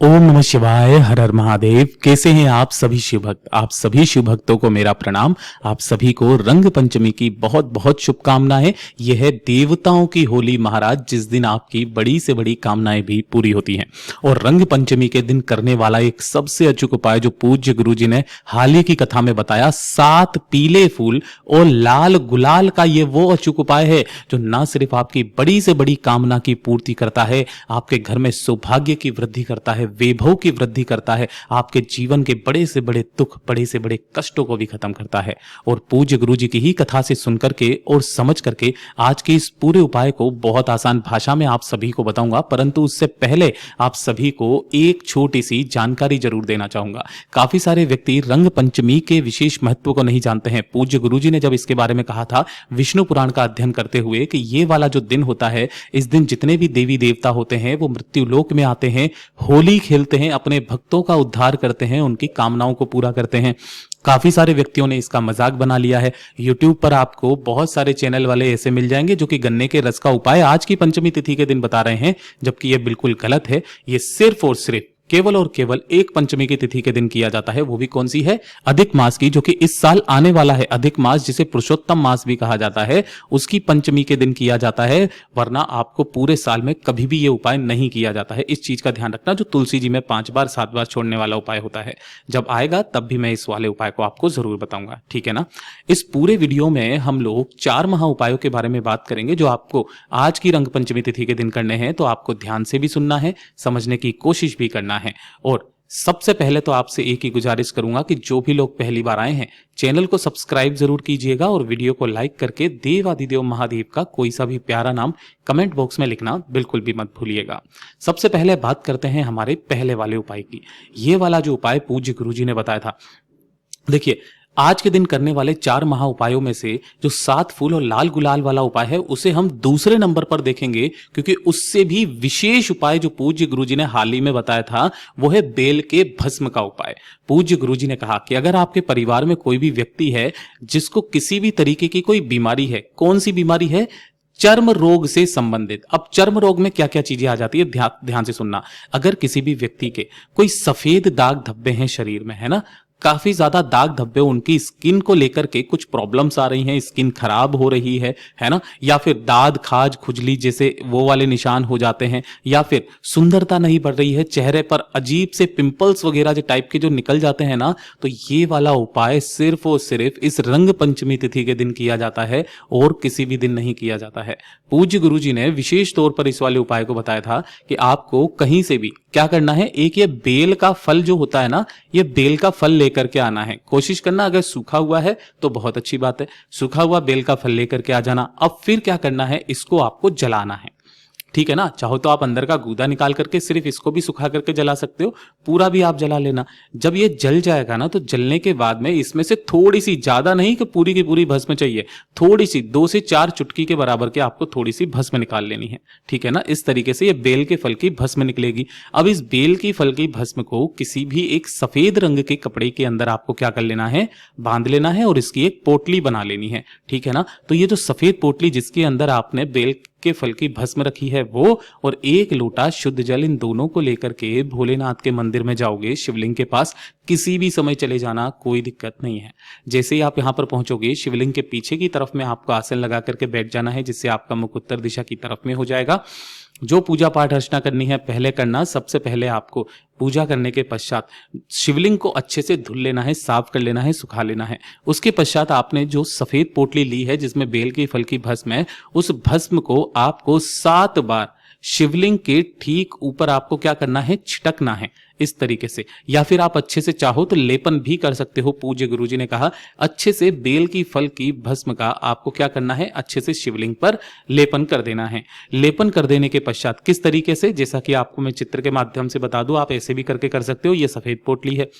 ओम नमः शिवाय। हर हर महादेव। कैसे हैं आप सभी शिव भक्त? आप सभी शिव भक्तों को मेरा प्रणाम। आप सभी को रंग पंचमी की बहुत बहुत शुभकामनाएं। यह है देवताओं की होली महाराज, जिस दिन आपकी बड़ी से बड़ी कामनाएं भी पूरी होती हैं। और रंग पंचमी के दिन करने वाला एक सबसे अचूक उपाय जो पूज्य गुरु जी ने हाल ही की कथा में बताया, 7 पीले फूल और लाल गुलाल का ये वो अचूक उपाय है जो ना सिर्फ आपकी बड़ी से बड़ी कामना की पूर्ति करता है, आपके घर में सौभाग्य की वृद्धि करता है, वैभव की वृद्धि करता है, आपके जीवन के बड़े से बड़े दुख, बड़े से बड़े कष्टों को भी खत्म करता है। और पूज्य गुरु जी की ही कथा से सुनकर के और समझ करके आज के इस पूरे उपाय को बहुत आसान भाषा में आप सभी को बताऊंगा, परंतु उससे पहले आप सभी को एक छोटी सी जानकारी जरूर देना चाहूंगा। काफी सारे व्यक्ति रंग पंचमी के विशेष महत्व को नहीं जानते हैं। पूज्य गुरु जी ने जब इसके बारे में कहा था विष्णु पुराण का अध्ययन करते हुए कि ये वाला जो दिन होता है, इस दिन जितने भी देवी देवता होते हैं वो मृत्यु लोक में आते हैं, होली खेलते हैं, अपने भक्तों का उद्धार करते हैं, उनकी कामनाओं को पूरा करते हैं। काफी सारे व्यक्तियों ने इसका मजाक बना लिया है। YouTube पर आपको बहुत सारे चैनल वाले ऐसे मिल जाएंगे जो कि गन्ने के रस का उपाय आज की पंचमी तिथि के दिन बता रहे हैं, जबकि यह बिल्कुल गलत है। यह सिर्फ और सिर्फ केवल और केवल एक पंचमी की तिथि के दिन किया जाता है, वो भी कौन सी है? अधिक मास की, जो कि इस साल आने वाला है। अधिक मास जिसे पुरुषोत्तम मास भी कहा जाता है, उसकी पंचमी के दिन किया जाता है, वरना आपको पूरे साल में कभी भी ये उपाय नहीं किया जाता है। इस चीज का ध्यान रखना। जो तुलसी जी में 5 बार 7 बार छोड़ने वाला उपाय होता है, जब आएगा तब भी मैं इस वाले उपाय को आपको जरूर बताऊंगा, ठीक है ना। इस पूरे वीडियो में हम लोग 4 महा उपायों के बारे में बात करेंगे जो आपको आज की रंग पंचमी तिथि के दिन करने हैं। तो आपको ध्यान से भी सुनना है, समझने की कोशिश भी करना है। और सबसे पहले तो आपसे एक ही गुजारिश करूंगा कि जो भी लोग पहली बार आए हैं, चैनल को सब्सक्राइब जरूर कीजिएगा और वीडियो को लाइक करके देवादिदेव महादेव का कोई सा भी प्यारा नाम कमेंट बॉक्स में लिखना बिल्कुल भी मत भूलिएगा। सबसे पहले बात करते हैं हमारे पहले वाले उपाय की। ये वाला जो उपाय पूज्य गुरु जी ने बताया था, देखिए आज के दिन करने वाले 4 महा उपायों में से जो 7 फूल और लाल गुलाल वाला उपाय है, उसे हम दूसरे नंबर पर देखेंगे, क्योंकि उससे भी विशेष उपाय जो पूज्य गुरुजी ने हाल ही में बताया था वो है बेल के भस्म का उपाय। पूज्य गुरुजी ने कहा कि अगर आपके परिवार में कोई भी व्यक्ति है जिसको किसी भी तरीके की कोई बीमारी है, कौन सी बीमारी है? चर्म रोग से संबंधित। अब चर्म रोग में क्या क्या चीजें आ जाती है, ध्यान से सुनना। अगर किसी भी व्यक्ति के कोई सफेद दाग धब्बे हैं शरीर में, है ना, काफी ज्यादा दाग धब्बे, उनकी स्किन को लेकर के कुछ प्रॉब्लम्स आ रही हैं, स्किन खराब हो रही है ना, या फिर दाद खाज खुजली जैसे वो वाले निशान हो जाते हैं, या फिर सुंदरता नहीं बढ़ रही है, चेहरे पर अजीब से पिंपल्स वगैरह जो टाइप के जो निकल जाते हैं ना, तो ये वाला उपाय सिर्फ और सिर्फ इस रंग पंचमी तिथि के दिन किया जाता है और किसी भी दिन नहीं किया जाता है। पूज्य गुरु जी ने विशेष तौर पर इस वाले उपाय को बताया था कि आपको कहीं से भी क्या करना है, एक ये बेल का फल जो होता है ना, ये बेल का फल लेकर के आना है। कोशिश करना अगर सूखा हुआ है तो बहुत अच्छी बात है, सूखा हुआ बेल का फल लेकर के आ जाना। अब फिर क्या करना है, इसको आपको जलाना है, ठीक है ना। चाहो तो आप अंदर का गूदा निकाल करके सिर्फ इसको भी सुखा करके जला सकते हो, पूरा भी आप जला लेना। जब ये जल जाएगा ना, तो जलने के बाद में इसमें से थोड़ी सी, ज्यादा नहीं कि पूरी की पूरी भस्म चाहिए, थोड़ी सी 2 से 4 चुटकी के बराबर के आपको थोड़ी सी भस्म निकाल लेनी है, ठीक है ना। इस तरीके से ये बेल के फल की भस्म निकलेगी। अब इस बेल की फल की भस्म को किसी भी एक सफेद रंग के कपड़े के अंदर आपको क्या कर लेना है, बांध लेना है और इसकी एक पोटली बना लेनी है, ठीक है ना। तो ये जो सफेद पोटली जिसके अंदर आपने बेल के फल की भस्म रखी है वो, और 1 लोटा शुद्ध जल, इन दोनों को लेकर के भोलेनाथ के मंदिर में जाओगे, शिवलिंग के पास किसी भी समय चले जाना, कोई दिक्कत नहीं है। जैसे ही आप यहां पर पहुंचोगे, शिवलिंग के पीछे की तरफ में आपको आसन लगा करके बैठ जाना है, जिससे आपका मुख उत्तर दिशा की तरफ में हो जाएगा। जो पूजा पाठ अर्चना करनी है पहले करना। सबसे पहले आपको पूजा करने के पश्चात शिवलिंग को अच्छे से धुल लेना है, साफ कर लेना है, सुखा लेना है। उसके पश्चात आपने जो सफेद पोटली ली है जिसमें बेल के फल की भस्म है, उस भस्म को आपको 7 बार शिवलिंग के ठीक ऊपर आपको क्या करना है, छिटकना है इस तरीके से। या फिर आप अच्छे से चाहो तो लेपन भी कर सकते हो। पूज्य गुरुजी ने कहा अच्छे से बेल की फल की भस्म का आपको क्या करना है, अच्छे से शिवलिंग पर लेपन कर देना है। लेपन कर देने के पश्चात किस तरीके से, जैसा कि आपको मैं चित्र के माध्यम से बता दूं, आप ऐसे भी करके कर सकते हो। ये सफेद पोटली है,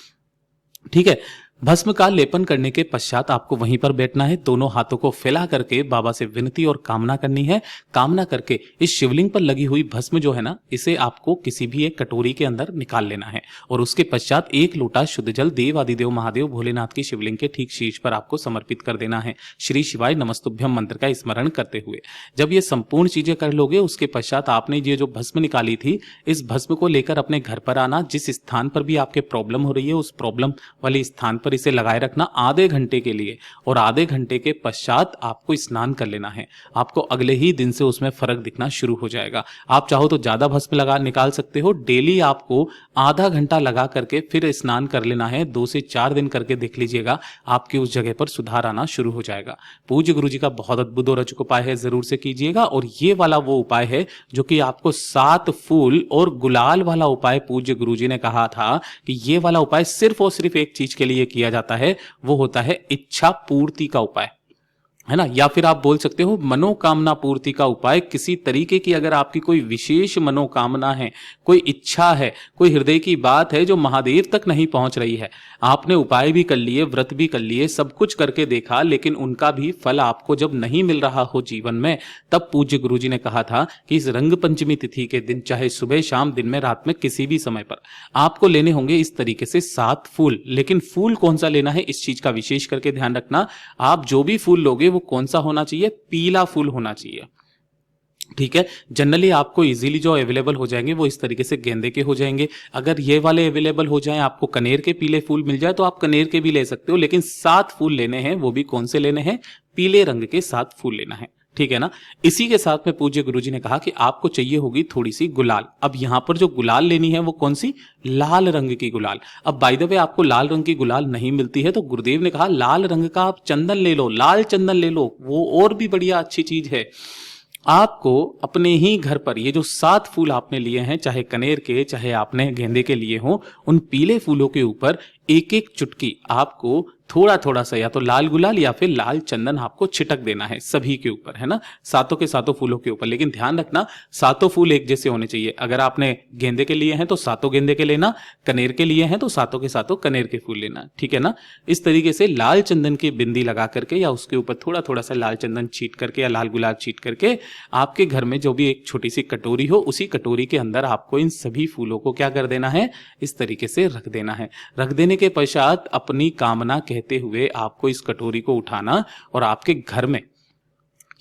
ठीक है। भस्म का लेपन करने के पश्चात आपको वहीं पर बैठना है, दोनों हाथों को फैला करके बाबा से विनती और कामना करनी है। कामना करके इस शिवलिंग पर लगी हुई भस्म जो है ना, इसे आपको किसी भी एक कटोरी के अंदर निकाल लेना है और उसके पश्चात एक लोटा शुद्ध जल देव आदिदेव महादेव भोलेनाथ की शिवलिंग के ठीक शीर्ष पर आपको समर्पित कर देना है, श्री शिवाय नमस्तुभ्यम मंत्र का स्मरण करते हुए। जब ये संपूर्ण चीजें कर लोगे, उसके पश्चात आपने ये जो भस्म निकाली थी, इस भस्म को लेकर अपने घर पर आना। जिस स्थान पर भी आपके प्रॉब्लम हो रही है, उस प्रॉब्लम वाले स्थान पर इसे लगाए रखना आधे घंटे के लिए, और आधे घंटे के पश्चात आपको स्नान कर लेना है। आपको अगले ही दिन से उसमें फर्क दिखना शुरू हो जाएगा। आप चाहो तो ज्यादा भस्म लगा निकाल सकते हो। डेली आपको आधा घंटा लगा करके फिर स्नान कर लेना है। 2 से 4 दिन करके देख लीजिएगा, आपकी उस जगह पर सुधार आना शुरू हो जाएगा। पूज्य गुरु जी का बहुत अद्भुत और अचूक उपाय है, जरूर से कीजिएगा। और ये वाला वो उपाय है जो कि आपको 7 फूल और गुलाल वाला उपाय पूज्य गुरु जी ने कहा था कि ये वाला उपाय सिर्फ और सिर्फ एक चीज के लिए किया जाता है, वो होता है इच्छा पूर्ति का उपाय, है ना। या फिर आप बोल सकते हो मनोकामना पूर्ति का उपाय। किसी तरीके की अगर आपकी कोई विशेष मनोकामना है, कोई इच्छा है, कोई हृदय की बात है जो महादेव तक नहीं पहुंच रही है, आपने उपाय भी कर लिए, व्रत भी कर लिए, सब कुछ करके देखा, लेकिन उनका भी फल आपको जब नहीं मिल रहा हो जीवन में, तब पूज्य गुरु जी ने कहा था कि इस रंग पंचमी तिथि के दिन, चाहे सुबह शाम, दिन में, रात में, किसी भी समय पर आपको लेने होंगे इस तरीके से 7 फूल। लेकिन फूल कौन सा लेना है, इस चीज का विशेष करके ध्यान रखना। आप जो भी फूल लोगे वो कौन सा होना चाहिए, पीला फूल होना चाहिए, ठीक है। जनरली आपको इजीली जो अवेलेबल हो जाएंगे वो इस तरीके से गेंदे के हो जाएंगे। अगर ये वाले अवेलेबल हो जाएं, आपको कनेर के पीले फूल मिल जाए तो आप कनेर के भी ले सकते हो, लेकिन 7 फूल लेने हैं, वो भी कौन से लेने हैं, पीले रंग के 7 फूल लेना है, ठीक है ना। इसी के साथ में पूज्य गुरुजी ने कहा कि आपको चाहिए होगी थोड़ी सी गुलाल। अब यहां पर जो गुलाल लेनी है वो कौन सी, लाल रंग की गुलाल। अब बाय द वे आपको लाल रंग की गुलाल नहीं मिलती है तो गुरुदेव ने कहा लाल रंग का आप चंदन ले लो, लाल चंदन ले लो, वो और भी बढ़िया अच्छी चीज है। आपको अपने ही घर पर ये जो 7 फूल आपने लिए हैं, चाहे कनेर के चाहे आपने गेंदे के लिए हो, उन पीले फूलों के ऊपर एक एक चुटकी आपको थोड़ा थोड़ा सा या तो लाल गुलाल या फिर लाल चंदन आपको छिटक देना है सभी के ऊपर, है ना, सातों के सातों फूलों के ऊपर। लेकिन ध्यान रखना सातों फूल एक जैसे होने चाहिए। अगर आपने गेंदे के लिए हैं तो सातों गेंदे के लेना, कनेर के लिए हैं तो सातों के सातों कनेर के फूल लेना, ठीक है ना। इस तरीके से लाल चंदन की बिंदी लगा करके या उसके ऊपर थोड़ा थोड़ा सा लाल चंदन छीट करके या लाल गुलाल छीट करके आपके घर में जो भी एक छोटी सी कटोरी हो, उसी कटोरी के अंदर आपको इन सभी फूलों को क्या कर देना है, इस तरीके से रख देना है। रख देने के पश्चात अपनी कामना कहते हुए आपको इस कटोरी को उठाना और आपके घर में,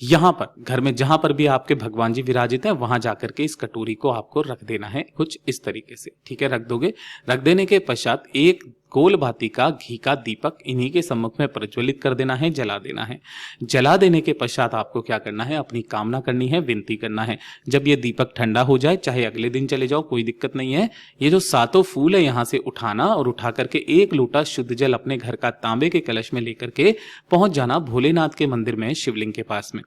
यहां पर घर में जहां पर भी आपके भगवान जी विराजित हैं वहां जाकर के इस कटोरी को आपको रख देना है कुछ इस तरीके से, ठीक है। रख दोगे। रख देने के पश्चात एक गोल भाती का घी का दीपक इन्हीं के सम्मुख में प्रज्वलित कर देना है, जला देना है। जला देने के पश्चात आपको क्या करना है, अपनी कामना करनी है, विनती करना है। जब ये दीपक ठंडा हो जाए, चाहे अगले दिन चले जाओ, कोई दिक्कत नहीं है। ये जो सातों फूल है यहां से उठाना और उठा करके एक लोटा शुद्ध जल अपने घर का तांबे के कलश में लेकर के पहुंच जाना भोलेनाथ के मंदिर में, शिवलिंग के पास में।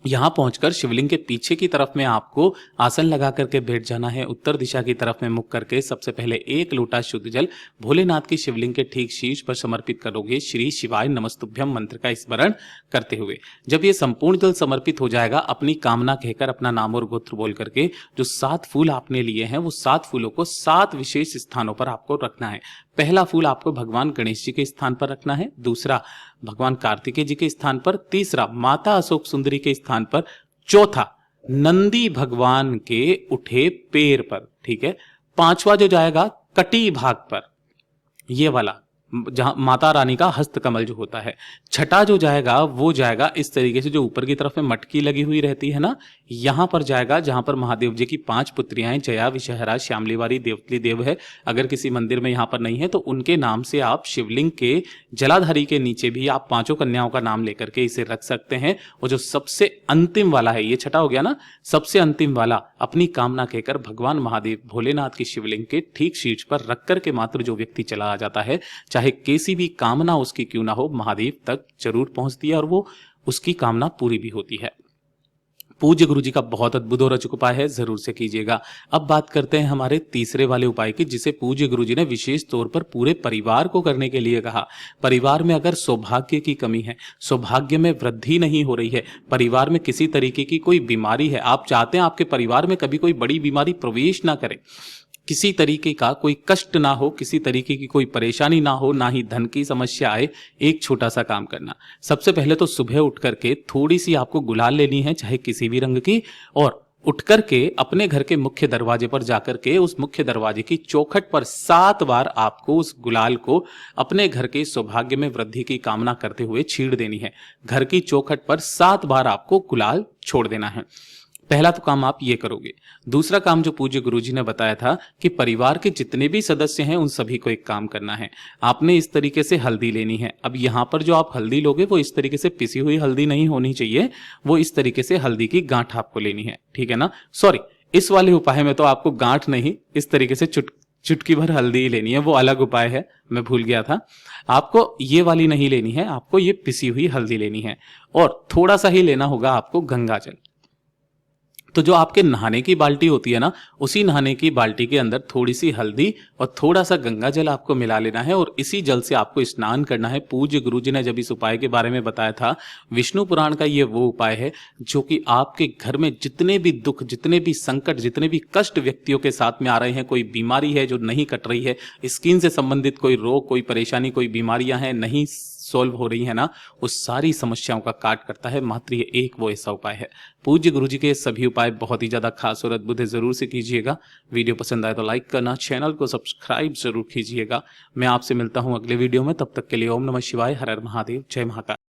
यहां पहुंचकर शिवलिंग के पीछे की तरफ में आपको आसन लगा करके बैठ जाना है। उत्तर दिशा की तरफ में मुख करके सबसे पहले एक लोटा शुद्ध जल भोलेनाथ की शिवलिंग के ठीक शीर्ष पर समर्पित करोगे, श्री शिवाय नमस्तुभ्यम मंत्र का स्मरण करते हुए। जब ये संपूर्ण जल समर्पित हो जाएगा, अपनी कामना कहकर अपना नाम और गोत्र बोल करके जो 7 फूल आपने लिए हैं वो 7 फूलों को 7 विशेष स्थानों पर आपको रखना है। पहला फूल आपको भगवान गणेश जी के स्थान पर रखना है, दूसरा भगवान कार्तिकेय जी के स्थान पर, तीसरा माता अशोक सुंदरी के स्थान पर, चौथा नंदी भगवान के उठे पैर पर, ठीक है। पांचवा जो जाएगा कटी भाग पर, ये वाला जहां माता रानी का हस्त कमल जो होता है। छठा जो जाएगा वो जाएगा इस तरीके से, जो ऊपर की तरफ में मटकी लगी हुई रहती है ना, यहां पर जाएगा जहां पर महादेव जी की 5 पुत्रियां जया, विषहरा, श्यामलीवारी, देवतली देव है। अगर किसी मंदिर में यहां पर नहीं है तो उनके नाम से आप शिवलिंग के जलाधारी के नीचे भी आप 5 कन्याओं का नाम लेकर के इसे रख सकते हैं। और जो सबसे अंतिम वाला है, ये छठा हो गया ना, सबसे अंतिम वाला अपनी कामना कहकर भगवान महादेव भोलेनाथ की शिवलिंग के ठीक शीर्ष पर रख करके मात्र जो व्यक्ति चला आ जाता है, चाहे कैसी भी कामना उसकी क्यों ना हो, महादेव तक जरूर पहुंचती है और वो उसकी कामना पूरी भी होती है। पूज्य गुरु जी का बहुत अद्भुत और अचूक उपाय है, जरूर से कीजिएगा। अब बात करते हैं हमारे तीसरे वाले उपाय की, जिसे पूज्य गुरु जी ने विशेष तौर पर पूरे परिवार को करने के लिए कहा। परिवार में अगर सौभाग्य की कमी है, सौभाग्य में वृद्धि नहीं हो रही है, परिवार में किसी तरीके की कोई बीमारी है, आप चाहते हैं आपके परिवार में कभी कोई बड़ी बीमारी प्रवेश ना करे, किसी तरीके का कोई कष्ट ना हो, किसी तरीके की कोई परेशानी ना हो, ना ही धन की समस्या आए, एक छोटा सा काम करना। सबसे पहले तो सुबह उठ करके थोड़ी सी आपको गुलाल लेनी है, चाहे किसी भी रंग की, और उठ करके अपने घर के मुख्य दरवाजे पर जाकर के उस मुख्य दरवाजे की चौखट पर 7 बार आपको उस गुलाल को अपने घर के सौभाग्य में वृद्धि की कामना करते हुए छीड़ देनी है। घर की चौखट पर 7 बार आपको गुलाल छोड़ देना है। पहला तो काम आप ये करोगे। दूसरा काम जो पूज्य गुरुजी ने बताया था कि परिवार के जितने भी सदस्य हैं उन सभी को एक काम करना है। आपने इस तरीके से हल्दी लेनी है। अब यहाँ पर जो आप हल्दी लोगे वो इस तरीके से पिसी हुई हल्दी नहीं होनी चाहिए, वो इस तरीके से हल्दी की गांठ आपको लेनी है, ठीक है ना। सॉरी, इस वाले उपाय में तो आपको गांठ नहीं, इस तरीके से चुटकी भर हल्दी ही लेनी है, वो अलग उपाय है, मैं भूल गया था। आपको ये वाली नहीं लेनी है, आपको ये पिसी हुई हल्दी लेनी है, और थोड़ा सा ही लेना होगा आपको गंगा जल। तो जो आपके नहाने की बाल्टी होती है ना, उसी नहाने की बाल्टी के अंदर थोड़ी सी हल्दी और थोड़ा सा गंगा जल आपको मिला लेना है, और इसी जल से आपको स्नान करना है। पूज्य गुरुजी ने जब इस उपाय के बारे में बताया था, विष्णु पुराण का ये वो उपाय है जो कि आपके घर में जितने भी दुख, जितने भी संकट, जितने भी कष्ट व्यक्तियों के साथ में आ रहे हैं, कोई बीमारी है जो नहीं कट रही है, स्किन से संबंधित कोई रोग, कोई परेशानी, कोई बीमारियां हैं नहीं सॉल्व हो रही है ना, उस सारी समस्याओं का काट करता है मात्र ये एक वो ऐसा उपाय है। पूज्य गुरुजी के सभी उपाय बहुत ही ज्यादा खास और अद्भुत है, जरूर से कीजिएगा। वीडियो पसंद आए तो लाइक करना, चैनल को सब्सक्राइब जरूर कीजिएगा। मैं आपसे मिलता हूं अगले वीडियो में, तब तक के लिए ओम नमः शिवाय, हर हर महादेव, जय महाकाल।